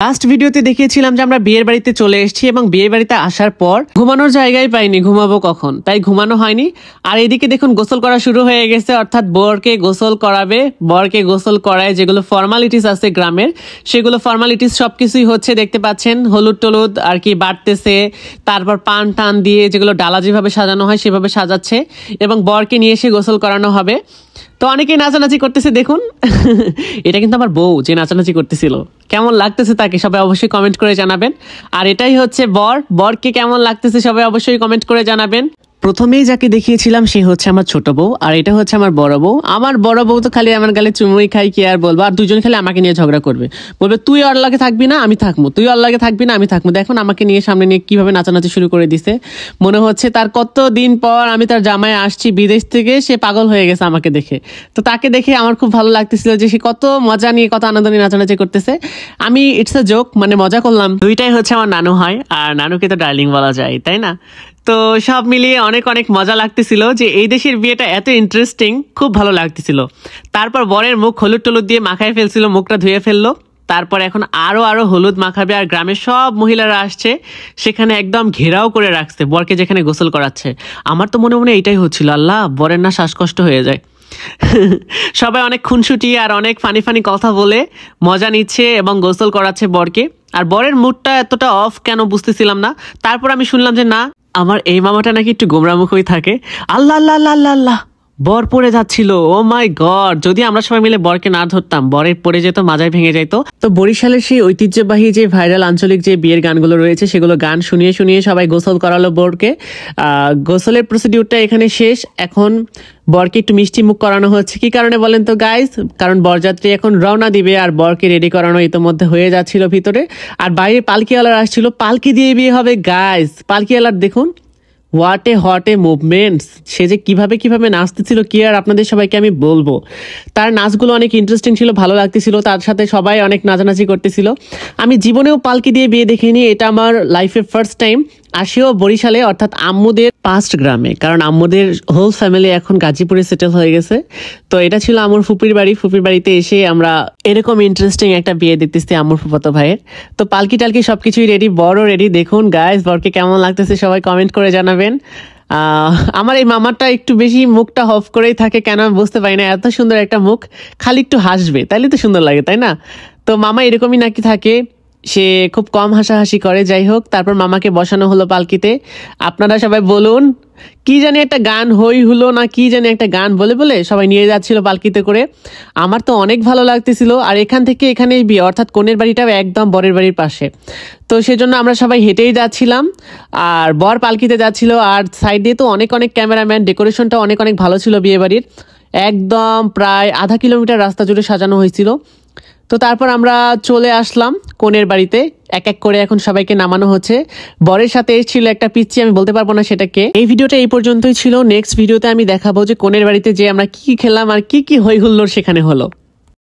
Last ভিডিওতে দেখিয়েছিলাম যে আমরা বিয়ের বাড়িতে চলে এসেছি এবং বিয়ের বাড়িতে আসার পর ঘুমানোর জায়গায় পাইনি, ঘুমাবো কখন, তাই ঘুমানো হয়নি। আর এদিকে দেখুন গোসল করা শুরু হয়ে গেছে, অর্থাৎ বরকে গোসল করাবে, বরকে গোসল করায় যেগুলো ফর্মালিটিস আছে গ্রামের, সেগুলো ফর্মালিটিস সবকিছুই হচ্ছে, দেখতে পাচ্ছেন হলুদ টলুদ আর কি বাড়তেছে, তারপর পান টান দিয়ে যেগুলো ডালা যেভাবে সাজানো হয় সেভাবে সাজাচ্ছে এবং বরকে নিয়ে এসে গোসল করানো হবে। তো অনেকেই নাচানাচি করতেছে দেখুন এটা কিন্তু আমার বউ যে নাচানাচি করতেছিল, কেমন লাগতেছে তাকে সবাই অবশ্যই কমেন্ট করে জানাবেন। আর এটাই হচ্ছে বরকে কেমন লাগতেছে সবাই অবশ্যই কমেন্ট করে জানাবেন। প্রথমেই যাকে দেখিয়েছিলাম সে হচ্ছে আমার ছোট বউ, আর এটা হচ্ছে আমার বড় বউ। আমার বড় বউ তো খালি আমার গালে চুমুই খাই, কি আর বলবো, আর দুজন খালি আমাকে নিয়ে ঝগড়া করবে, বলবে তুই ওর লাগে থাকবি না আমি থাকবো, তুই ওর লাগে থাকবি না আমি থাকবো। দেখুন আমাকে নিয়ে সামনে নিয়ে কিভাবে নাচানাচি শুরু করে দিছে, মনে হচ্ছে তার কতদিন পর আমি তার জামাই আসছি বিদেশ থেকে, সে পাগল হয়ে গেছে আমাকে দেখে। তো তাকে দেখে আমার খুব ভালো লাগতেছিল যে সে কত মজা নিয়ে কত আনন্দ নিয়ে নাচানাচি করতেছে। আমি ইটস আ জোক, মানে মজা করলাম। দুইটাই হচ্ছে আমার নানু হয়, আর নানুকে তো ডার্লিং বলা যায় তাই না। তো সব মিলিয়ে অনেক অনেক মজা লাগতেছিল যে এই দেশের বিয়েটা এত ইন্টারেস্টিং, খুব ভালো লাগতেছিল। তারপর বরের মুখ হলুদ টলুদ দিয়ে মাখায় ফেলছিল, মুখটা ধুয়ে ফেললো। তারপর এখন আরো হলুদ মাখাবে, আর গ্রামের সব মহিলারা আসছে, সেখানে একদম ঘেরাও করে রাখছে বরকে যেখানে গোসল করাচ্ছে। আমার তো মনে মনে এইটাই হচ্ছিল, আল্লাহ বরের না শ্বাসকষ্ট হয়ে যায়। সবাই অনেক খুনসুটি আর অনেক ফানি ফানি কথা বলে মজা নিচ্ছে এবং গোসল করাচ্ছে বরকে। আর বরের মুডটা এতটা অফ কেন বুঝতেছিলাম না। তারপর আমি শুনলাম যে না, আমার এই মামাটা নাকি একটু গোমরামুখই থাকে। আল্লাহ আল্লাহ আল্লাহ আল্লাহ আল্লাহ, বর পড়ে যাচ্ছিল, ও মাই গড। যদি আমরা সবাই মিলে বরকে না ধরতাম, বরের পড়ে যেত, মাজায় ভেঙে যেত। তো বরিশালের সেই ঐতিহ্যবাহী যে ভাইরাল আঞ্চলিক যে বিয়ের গানগুলো রয়েছে, সেগুলো গান শুনিয়ে শুনিয়ে সবাই গোসল করালো বরকে। গোসলের প্রসিডিউরটা এখানে শেষ। এখন বরকে একটু মিষ্টি মুখ করানো হচ্ছে। কি কারণে বলেন তো গাইস? কারণ বরযাত্রী এখন রওনা দিবে, আর বরকে রেডি করানো ইতোমধ্যে হয়ে যাচ্ছিল ভিতরে। আর বাইরে পালকিওয়ালার আসছিল, পালকি দিয়ে বিয়ে হবে গাইস। পালকিওয়ালার দেখুন হোয়াট এ মুভমেন্টস, সে যে কিভাবে নাচতেছিল কি আর আপনাদের সবাইকে আমি বলবো। তার নাচগুলো অনেক ইন্টারেস্টিং ছিল, ভালো লাগতেছিল, তার সাথে সবাই অনেক নাচানাচি করতেছিল। আমি জীবনেও পালকি দিয়ে বিয়ে দেখিনি, এটা আমার লাইফে ফার্স্ট টাইম। আসেও বরিশালে, অর্থাৎ আম্মুদের পাস্ট গ্রামে, কারণ আম্মুদের হোল ফ্যামিলি এখন গাজীপুরে সেটেল হয়ে গেছে। তো এটা ছিল আমার ফুপির বাড়ি। ফুপির বাড়িতে এসে আমরা এরকম ইন্টারেস্টিং একটা বিয়ে দেখতেছি আম্মুর ফুফাতো ভাইয়ের। তো পালকি টালকি সবকিছুই রেডি, বড় রেডি। দেখুন গাইস বরকে কেমন লাগতেছে সবাই কমেন্ট করে জানাবেন। আমার এই মামাটা একটু বেশি মুখটা অফ করেই থাকে, কেন আমি বুঝতে পারি না। এত সুন্দর একটা মুখ, খালি একটু হাসবে তাইলে তো সুন্দর লাগে তাই না। তো মামা এরকমই নাকি থাকে, সে খুব কম হাসাহাসি করে। যাই হোক, তারপর মামাকে বসানো হলো পালকিতে। আপনারা সবাই বলুন, কি জানি একটা গান হই হলো না কি জানি একটা গান বলে বলে সবাই নিয়ে যাচ্ছিল পালকিতে করে। আমার তো অনেক ভালো লাগতেছিল। আর এখান থেকে এখানেই বিয়ে, অর্থাৎ কনের বাড়িটাও একদম বরের বাড়ির পাশে। তো সেজন্য আমরা সবাই হেঁটেই যাচ্ছিলাম, আর বর পালকিতে যাচ্ছিল। আর সাইড দিয়ে তো অনেক অনেক ক্যামেরাম্যান, ডেকোরেশনটা অনেক অনেক ভালো ছিল বিয়ে বাড়ির। একদম প্রায় আধা কিলোমিটার রাস্তা জুড়ে সাজানো হয়েছিল। তো তারপর আমরা চলে আসলাম কনের বাড়িতে। এক এক করে এখন সবাইকে নামানো হচ্ছে। বরের সাথে এসেছিল একটা পিচ্চি, আমি বলতে পারবো না সেটাকে। এই ভিডিওটা এই পর্যন্তই ছিল। নেক্সট ভিডিওতে আমি দেখাবো যে কনের বাড়িতে যে আমরা কি খেলাম আর কি হই হুল্লোড় সেখানে হলো।